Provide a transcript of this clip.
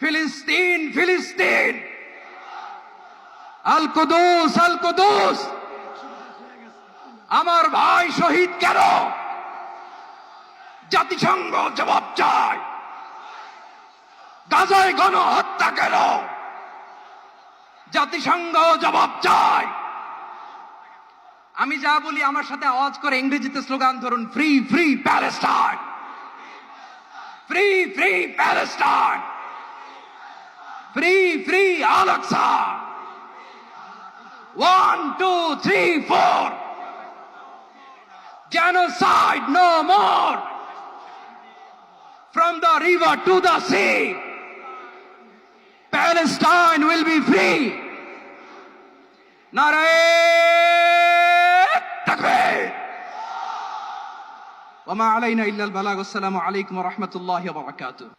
ফিলিস্তিন ফিলিস্তিন, আল কুদুস আল কুদুস। আমার ভাই শহীদ কেন? জাতিসংঘ জবাব চায়। গাজায় গণহত্যা কেন? জাতিসংঘ জবাব চায়। আমি যা বলি আমার সাথে আওয়াজ করে ইংরেজিতে স্লোগান ধরুন, free free Palestine, free free Palestine, free free Al Aqsa. 1 2 3 4, genocide no more, from the river to the sea, Palestine will be free. নারায়ে তাকবীর। ওয়া মা আলাইনা ইল্লাল বালাগ। আসসালামু আলাইকুম ওয়া রাহমাতুল্লাহি ওয়া বারাকাতুহু।